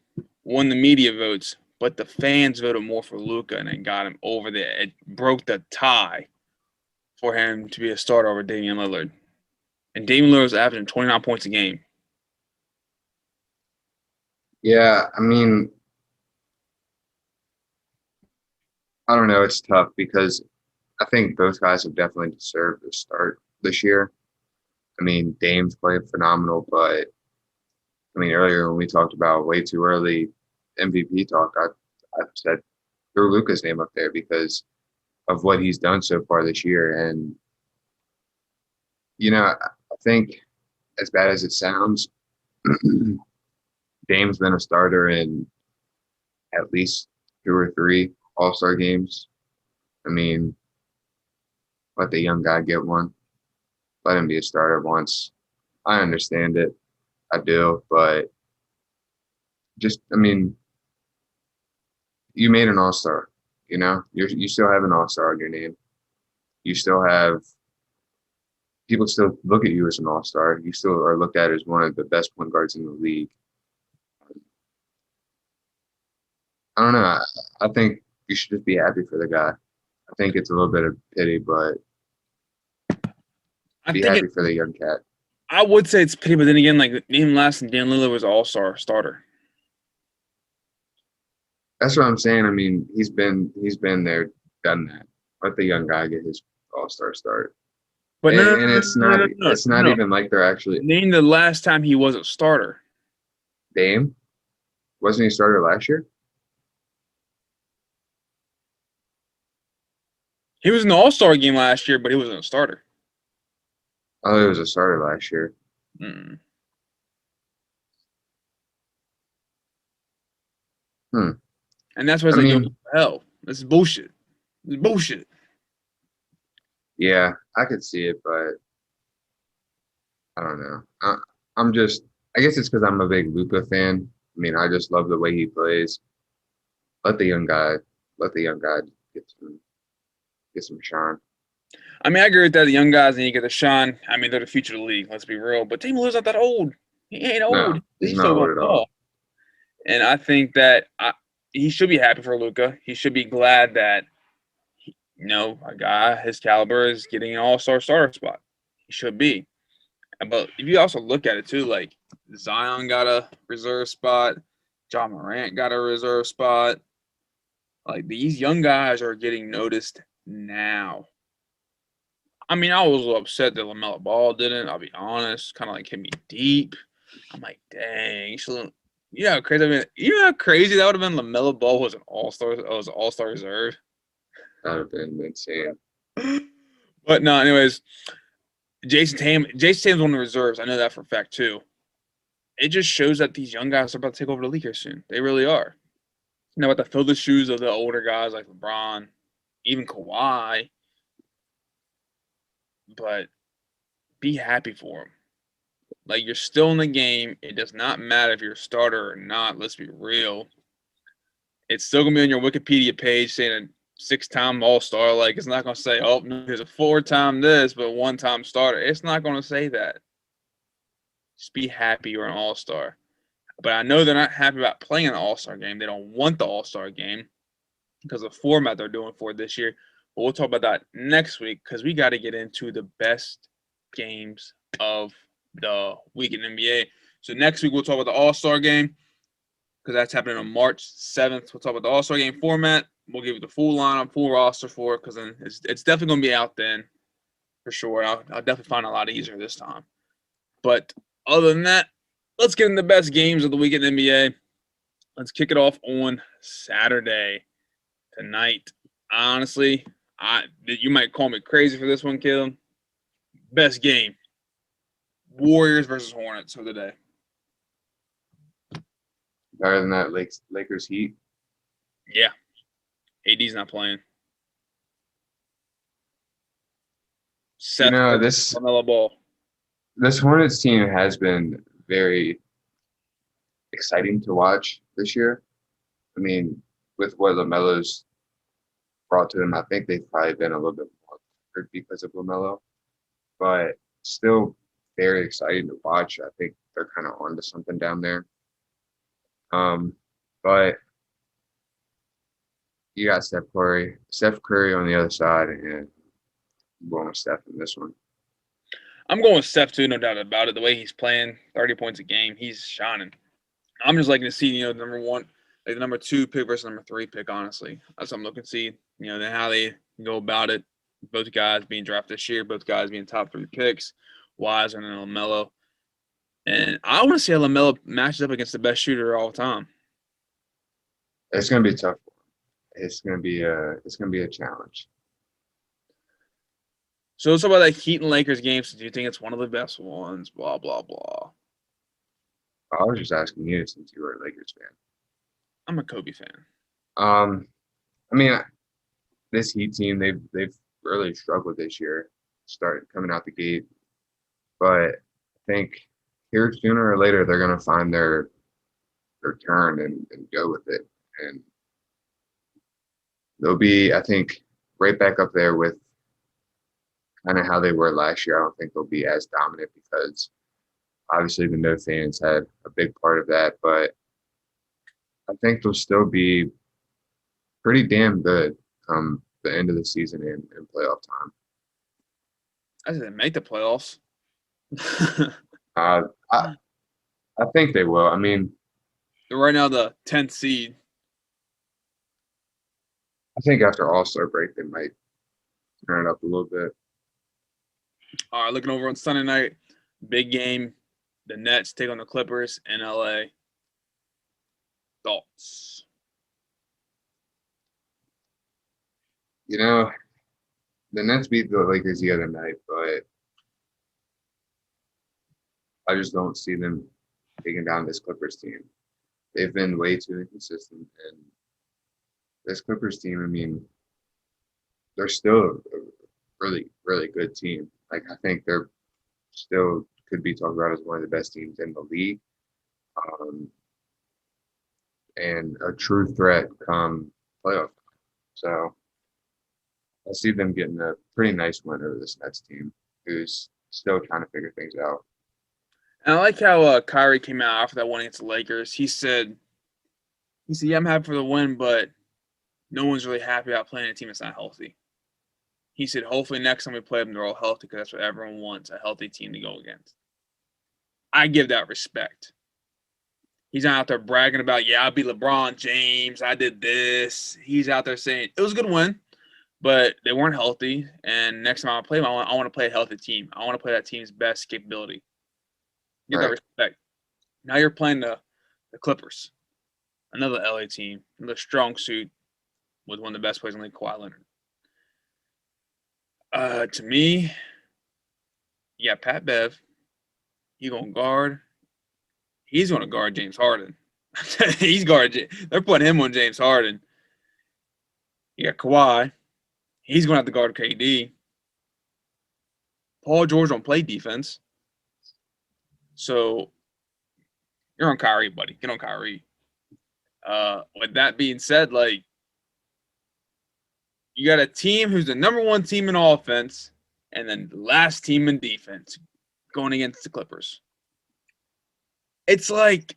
won the media votes, but the fans voted more for Luka, and it got him over there. It broke the tie for him to be a starter over Damian Lillard. And Damian Lillard was averaging 29 points a game. Yeah, I don't know. It's tough because I think both guys have definitely deserved a start this year. Dame's played phenomenal, but earlier when we talked about way too early MVP talk, I said threw Luka's name up there because of what he's done so far this year. And, I think as bad as it sounds, Dame's been a starter in at least 2 or 3 All-Star games. Let the young guy get one. Let him be a starter once. I understand it. I do. But just, you made an All-Star. You still have an All-Star on your name. You still have people still look at you as an All-Star. You still are looked at as one of the best point guards in the league. I don't know. I think you should just be happy for the guy. I think it's a little bit of pity, but be happy for the young cat. I would say it's pity, but then again, name last and Dan Lillard was an All-Star starter. That's what I'm saying. He's been there, done that. Let the young guy get his All-Star start. But it's not even like they're actually. Name the last time he was a starter. Dame, wasn't he a starter last year? He was in the All-Star game last year, but he wasn't a starter. Oh, he was a starter last year. Mm. And that's why it's hell. This is bullshit. This is bullshit. Yeah, I could see it, but I don't know. I guess it's because I'm a big Luka fan. I just love the way he plays. Let the young guy get some shine. I agree with that. The young guys need to get the shine. They're the future of the league. Let's be real. But Damian Lillard's not that old. He ain't old. No, he's not old at all. And I think that he should be happy for Luka. He should be glad that a guy his caliber is getting an All-Star starter spot. He should be. But if you also look at it too, Zion got a reserve spot, John Morant got a reserve spot. These young guys are getting noticed now. I was a little upset that LaMelo Ball didn't. I'll be honest. Kind of hit me deep. I'm like, dang. You know how crazy how crazy that would have been? LaMelo Ball was an All-Star. Was an All-Star reserve. That would have been insane. But no, anyways, Jason Tatum's one of the reserves. I know that for a fact too. It just shows that these young guys are about to take over the league here soon. They really are. Now, about to fill the shoes of the older guys like LeBron, even Kawhi, but be happy for them. Like, you're still in the game. It does not matter if you're a starter or not. Let's be real. It's still going to be on your Wikipedia page saying a 6-time All-Star. Like, it's not going to say, oh, no, there's a 4-time this, but 1-time starter. It's not going to say that. Just be happy you're an All-Star. But I know they're not happy about playing an All-Star game. They don't want the All-Star game because of the format they're doing for it this year. But we'll talk about that next week because we got to get into the best games of the week in NBA. So next week we'll talk about the All-Star game because that's happening on March 7th. We'll talk about the All-Star game format. We'll give you the full lineup, full roster for it because then it's definitely going to be out then for sure. I'll definitely find it a lot easier this time. But other than that, let's get into the best games of the week in the NBA. Let's kick it off on Saturday tonight. Honestly, you might call me crazy for this one, Caleb. Best game. Warriors versus Hornets of the day. Better than that Lakers Heat. Yeah. AD's not playing. Seth this LaMelo Ball. This Hornets team has been very exciting to watch this year. I mean, with what LaMelo's brought to them, I think they've probably been a little bit more hurt because of LaMelo, but still very exciting to watch. I think they're kind of onto something down there. But you got Steph Curry on the other side, and I'm going with Steph in this one. I'm going with Steph too, no doubt about it. The way he's playing, 30 points a game, he's shining. I'm just liking to see, number one, like the number 2 pick versus number 3 pick, honestly. That's what I'm looking to see, then how they go about it. Both guys being drafted this year, both guys being top 3 picks, Wiseman and LaMelo. And I want to see how LaMelo matches up against the best shooter of all time. It's going to be a tough one. It's going to be a challenge. So let's talk about that Heat and Lakers game. So do you think it's one of the best ones? Blah, blah, blah. I was just asking you since you were a Lakers fan. I'm a Kobe fan. I mean, this Heat team, they've really struggled this year, started coming out the gate. But I think here sooner or later they're gonna find their turn and go with it. And they'll be, I think, right back up there with kind of how they were last year. I don't think they'll be as dominant because obviously the no fans had a big part of that, but I think they'll still be pretty damn good come the end of the season and playoff time. I think they make the playoffs. I think they will. I mean, they're right now the 10th seed. I think after All-Star break, they might turn it up a little bit. All right, looking over on Sunday night, big game. The Nets take on the Clippers in LA. Thoughts? The Nets beat the Lakers the other night, but I just don't see them taking down this Clippers team. They've been way too inconsistent, and this Clippers team, I mean, they're still a really, really good team. Like, I think they're still could be talked about as one of the best teams in the league, and a true threat come playoff time. So I see them getting a pretty nice win over this Nets team, who's still trying to figure things out. And I like how Kyrie came out after that win against the Lakers. He said, yeah, I'm happy for the win, but no one's really happy about playing a team that's not healthy. He said, hopefully next time we play them, they're all healthy because that's what everyone wants, a healthy team to go against. I give that respect. He's not out there bragging about, yeah, I beat LeBron James. I did this. He's out there saying, it was a good win, but they weren't healthy. And next time I play them, I want to play a healthy team. I want to play that team's best capability. Give that respect. Now you're playing the Clippers, another LA team, another strong suit with one of the best players in the league, Kawhi Leonard. To me, you got Pat Bev. He's going to guard James Harden. He's guarding. They're putting him on James Harden. You got Kawhi. He's going to have to guard KD. Paul George don't play defense. So you're on Kyrie, buddy. Get on Kyrie. With that being said, like, you got a team who's the number one team in offense and then the last team in defense going against the Clippers. It's like,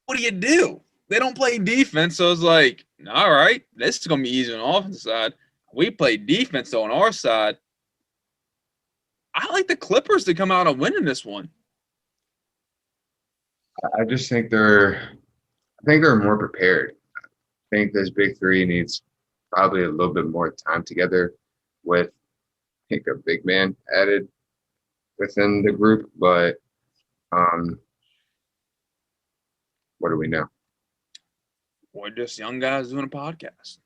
what do you do? They don't play defense, so it's like, all right, this is going to be easy on the offensive side. We play defense, though, on our side. I like the Clippers to come out and win in this one. I just think they're more prepared. I think this big three needs probably a little bit more time together with, I think, a big man added within the group. But what do we know? We're just young guys doing a podcast.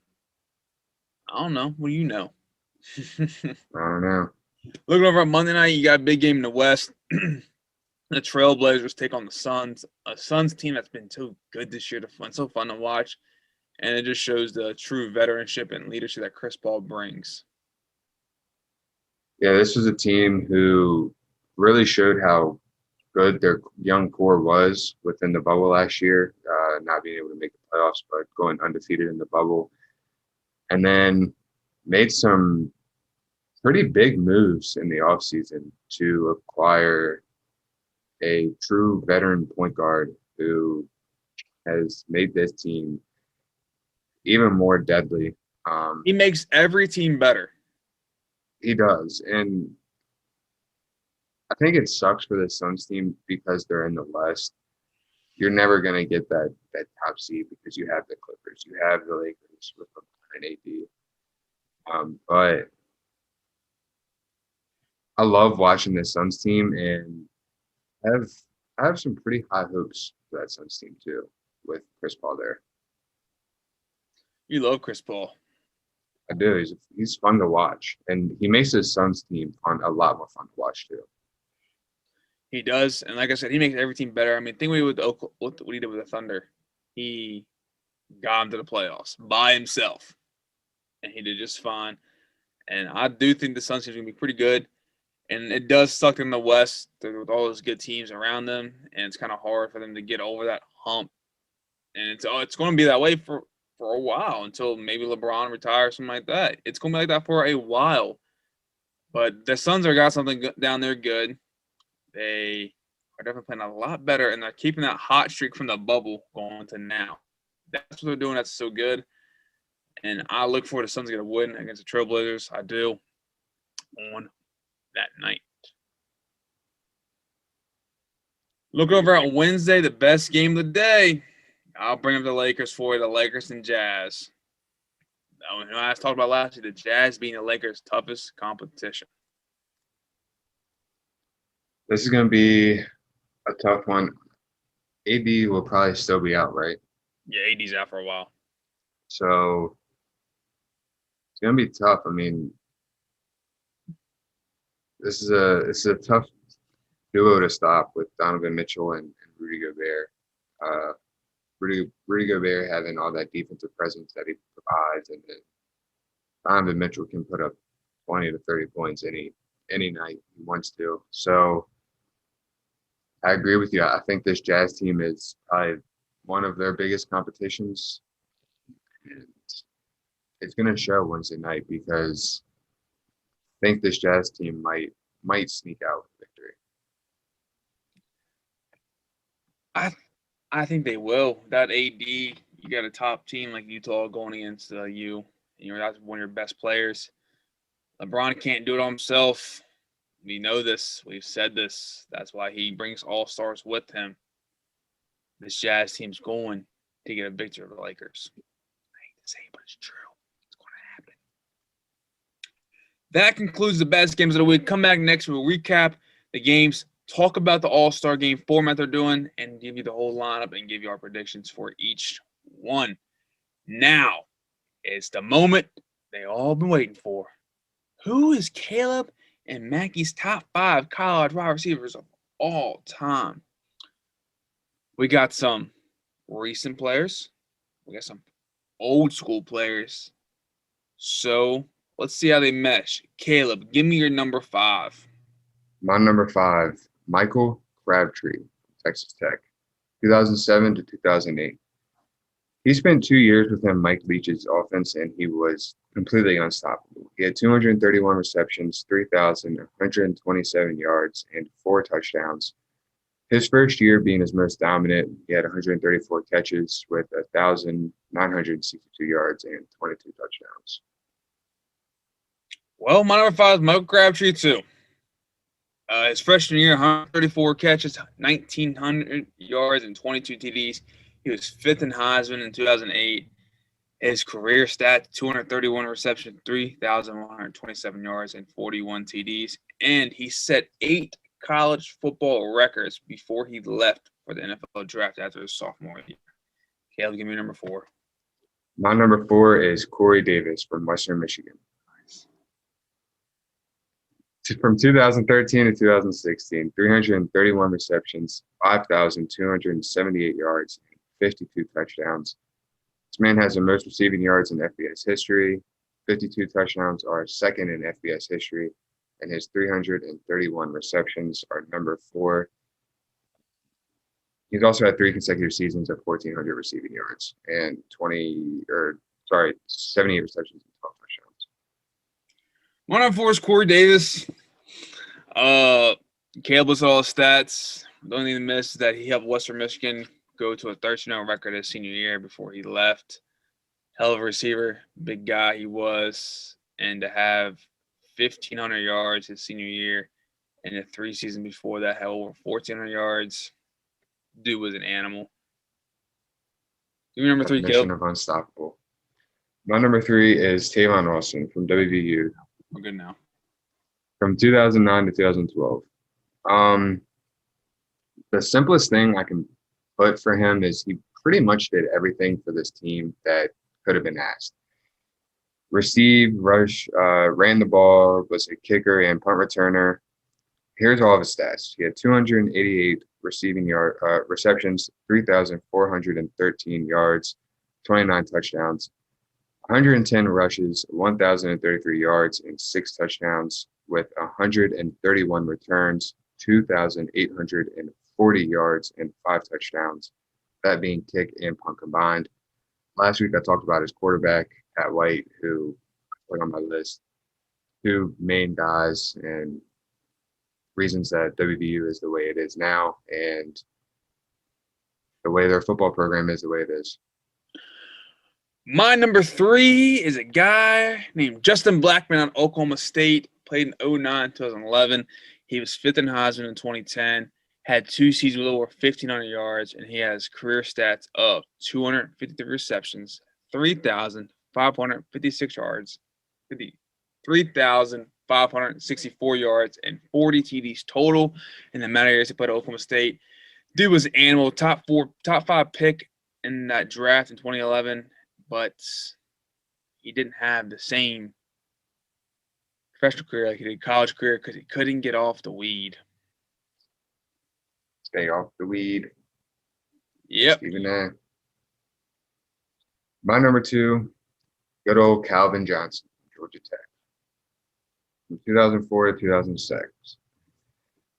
I don't know. What do you know? I don't know. Looking over at Monday night, you got a big game in the West. The Trailblazers take on the Suns. A Suns team that's been so good this year, so fun to watch. And it just shows the true veteranship and leadership that Chris Paul brings. Yeah, this was a team who really showed how good their young core was within the bubble last year, not being able to make the playoffs, but going undefeated in the bubble. And then made some pretty big moves in the offseason to acquire a true veteran point guard who has made this team even more deadly. He makes every team better. He does. And I think it sucks for the Suns team because they're in the West. You're never going to get that top seed because you have the Clippers. You have the Lakers with LeBron and AD. But I love watching the Suns team, and I have some pretty high hopes for that Suns team too, with Chris Paul there. You love Chris Paul. I do. He's fun to watch, and he makes his Suns team a lot more fun to watch too. He does, and like I said, he makes every team better. I mean, think what he did with the Thunder. He got him to the playoffs by himself, and he did just fine. And I do think the Suns team is going to be pretty good. And it does suck in the West with all those good teams around them, and it's kind of hard for them to get over that hump. And it's going to be that way for a while until maybe LeBron retires, something like that. It's going to be like that for a while. But the Suns are got something down there good. They are definitely playing a lot better, and they're keeping that hot streak from the bubble going to now. That's what they're doing. That's so good. And I look forward to the Suns get a win against the Trailblazers. I do. On that night. Look over at Wednesday, the best game of the day. I'll bring up the Lakers for you, the Lakers and Jazz. I talked about last year, the Jazz being the Lakers' toughest competition. This is going to be a tough one. AD will probably still be out, right? Yeah, AD's out for a while. So it's going to be tough. I mean, this is a tough duo to stop with Donovan Mitchell and Rudy Gobert. Rudy Gobert having all that defensive presence that he provides, and then Donovan Mitchell can put up 20 to 30 points any night he wants to. So I agree with you. I think this Jazz team is probably one of their biggest competitions, and it's going to show Wednesday night because I think this Jazz team might sneak out with victory. I think they will. That AD, you got a top team like Utah going against you. That's one of your best players. LeBron can't do it himself. We know this. We've said this. That's why he brings all-stars with him. This Jazz team's going to get a victory over the Lakers. I hate to say it, but it's true. It's going to happen. That concludes the best games of the week. Come back next week. We'll recap the games, talk about the All-Star game format they're doing, and give you the whole lineup and give you our predictions for each one. Now is the moment they all been waiting for. Who is Caleb and Mackey's top 5 college wide receivers of all time? We got some recent players. We got some old school players. So let's see how they mesh. Caleb, give me your number 5. My number 5, Michael Crabtree, Texas Tech, 2007 to 2008. He spent 2 years within Mike Leach's offense, and he was completely unstoppable. He had 231 receptions, 3,127 yards, and 4 touchdowns. His first year being his most dominant, he had 134 catches with 1,962 yards and 22 touchdowns. Well, my number 5 is Michael Crabtree, too. His freshman year, 134 catches, 1,900 yards, and 22 TDs. He was 5th in Heisman in 2008. His career stat, 231 receptions, 3,127 yards, and 41 TDs. And he set 8 college football records before he left for the NFL draft after his sophomore year. Caleb, give me number 4. My number 4 is Corey Davis from Western Michigan. From 2013 to 2016, 331 receptions, 5,278 yards, and 52 touchdowns. This man has the most receiving yards in FBS history. 52 touchdowns are second in FBS history, and his 331 receptions are number 4. He's also had 3 consecutive seasons of 1,400 receiving yards and 78 receptions and 12 touchdowns. My number 4 is Corey Davis. Caleb was all his stats. The only thing to miss is that he helped Western Michigan go to a 13-0 record his senior year before he left. Hell of a receiver, big guy he was, and to have 1,500 yards his senior year, and the 3 seasons before that had over 1,400 yards. Dude was an animal. Give me number 3, Definition Caleb. of unstoppable. My number 3 is Tavon Austin from WVU. We're good now. From 2009 to 2012. The simplest thing I can put for him is he pretty much did everything for this team that could have been asked. Received, rushed, ran the ball, was a kicker and punt returner. Here's all of his stats. He had 288 receptions, 3,413 yards, 29 touchdowns, 110 rushes, 1,033 yards, and 6 touchdowns with 131 returns, 2,840 yards, and 5 touchdowns, that being kick and punt combined. Last week I talked about his quarterback, Pat White, who I put on my list. 2 main guys and reasons that WVU is the way it is now and the way their football program is the way it is. My number 3 is a guy named Justin Blackman out of Oklahoma State. Played in 2009, 2011. He was 5th in Heisman in 2010. Had 2 seasons with over 1,500 yards, and he has career stats of 253 receptions, 3,556 yards, 3,564 yards, and 40 TDs total in the amount of years he played at Oklahoma State. Dude was an animal, top 5 pick in that draft in 2011, but he didn't have the same professional career like he did college career because he couldn't get off the weed. Stay off the weed. Yep. Even that. My number 2, good old Calvin Johnson, Georgia Tech. From 2004 to 2006.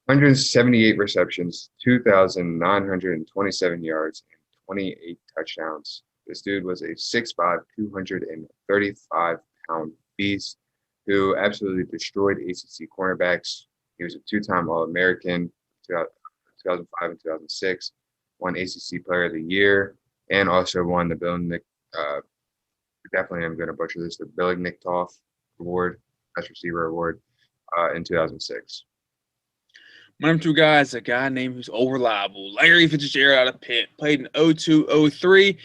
178 receptions, 2,927 yards, and 28 touchdowns. This dude was a 6'5", 235-pound beast who absolutely destroyed ACC cornerbacks. He was a 2-time All-American, 2005 and 2006, won ACC Player of the Year, and also won the definitely I'm going to butcher this, the Billy Nicktoff Award, Best Receiver Award, in 2006. My number 2 guy is a guy named who's over-reliable, Larry Fitzgerald out of Pitt. Played in 2002-03.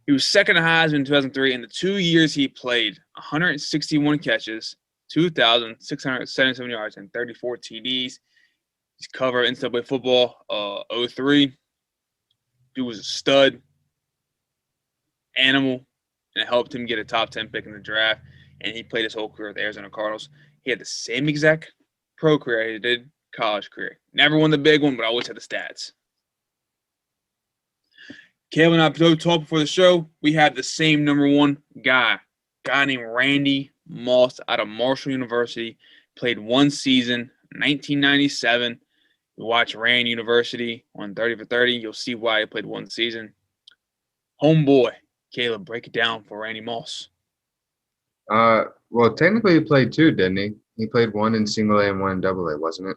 He was 2nd in Heisman in 2003. In the 2 years he played, 161 catches, 2,677 yards, and 34 TDs. He's covered NCAA football 03. Dude was a stud, animal, and it helped him get a top 10 pick in the draft. And he played his whole career with the Arizona Cardinals. He had the same exact pro career he did college career. Never won the big one, but always had the stats. Caleb and I both talked before the show. We had the same number one guy named Randy Moss out of Marshall University. Played one season, 1997. You watch Rand University on 30 for 30. You'll see why he played one season. Homeboy, Caleb, break it down for Randy Moss. Well, technically he played two, didn't he? He played one in single A and one in double A, wasn't it?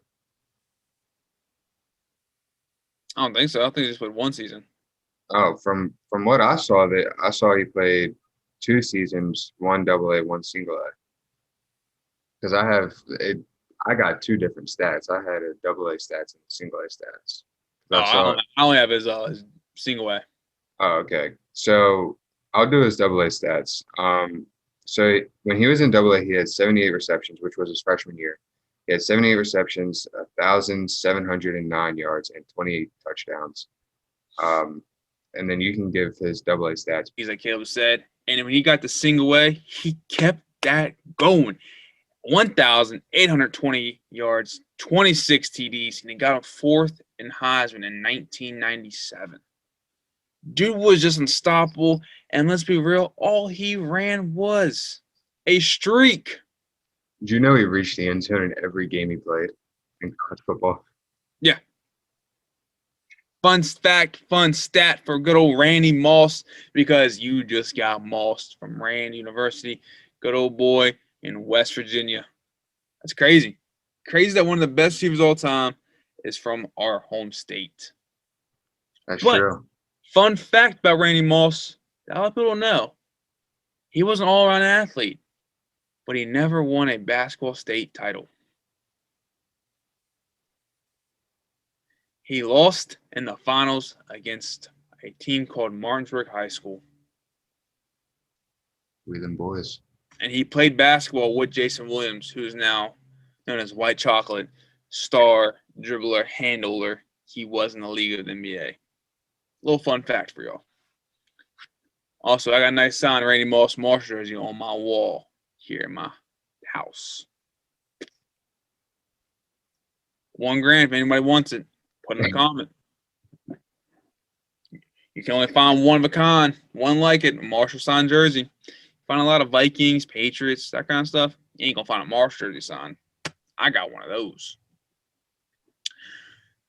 I don't think so. I think he just played one season. Oh, from what I saw, he played 2 seasons, one double A, one single A. Because I got 2 different stats. I had a double A stats and single A stats. I only have his single A. Oh, okay. So I'll do his double A stats. So when he was in double A, he had 78 receptions, which was his freshman year. He had 78 receptions, 1,709 yards, and 28 touchdowns. And then you can give his double A stats. He's like Caleb said. And when he got the single A, he kept that going. 1,820 yards, 26 TDs, and he got a 4th in Heisman in 1997. Dude was just unstoppable, and let's be real, all he ran was a streak. Did you know he reached the end zone in every game he played in college football? Yeah. Fun stat for good old Randy Moss, because you just got mossed from Rand University. Good old boy in West Virginia. That's crazy. Crazy that one of the best receivers of all time is from our home state. That's true. Fun fact about Randy Moss, a lot of people don't know. He was an all-around athlete, but he never won a basketball state title. He lost in the finals against a team called Martinsburg High School. We them boys. And he played basketball with Jason Williams, who's now known as White Chocolate, star, dribbler, handler. He was in the league of the NBA. Little fun fact for y'all. Also, I got a nice signed Randy Moss Marshall jersey on my wall here in my house. $1,000 if anybody wants it. Put in a comment. You can only find one of a kind, one like it, a Marshall signed jersey. Find a lot of Vikings, Patriots, that kind of stuff. You ain't gonna find a Marshall jersey signed. I got one of those.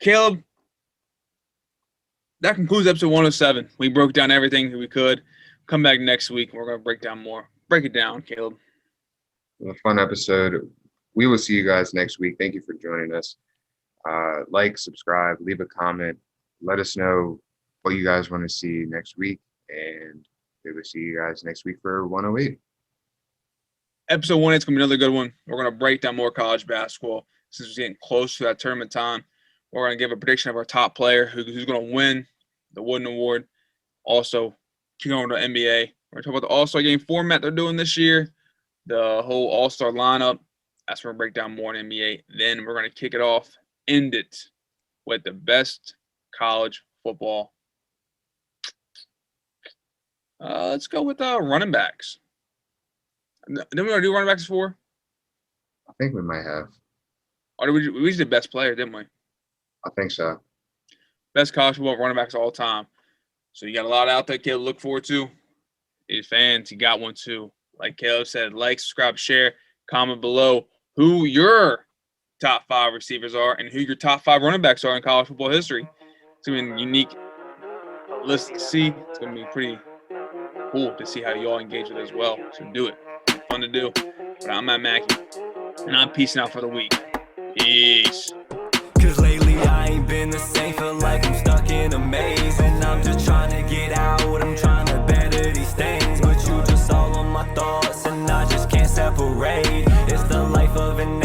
Caleb, that concludes episode 107. We broke down everything that we could. Come back next week and we're gonna break down more. Break it down, Caleb. A fun episode. We will see you guys next week. Thank you for joining us. Like, subscribe, leave a comment. Let us know what you guys want to see next week. And we will see you guys next week for 108. Episode 1 is going to be another good one. We're going to break down more college basketball since we're getting close to that tournament time. We're going to give a prediction of our top player who's going to win the Wooden Award. Also, kicking over to NBA. We're going to talk about the All-Star game format they're doing this year, the whole All-Star lineup. That's where we'll break down more in NBA. Then we're going to kick it off, end it with the best college football. Let's go with running backs. Didn't we already do running backs before? I think we might have. Or did we just did best player, didn't we? I think so. Best college football running backs of all time. So you got a lot out there, Caleb, to look forward to. If fans, you got one too. Like Caleb said, like, subscribe, share, comment below who your top 5 receivers are and who your top 5 running backs are in college football history. It's going to be a unique list to see. It's going to be pretty cool to see how you all engage with it as well. So do it. Fun to do. But I'm Matt Mackey, and I'm peacing out for the week. Peace. Cause lately I ain't been the same. Feel like I'm stuck in a maze, and I'm just trying to get out. I'm trying to better these things, but you just all on my thoughts, and I just can't separate. It's the life of an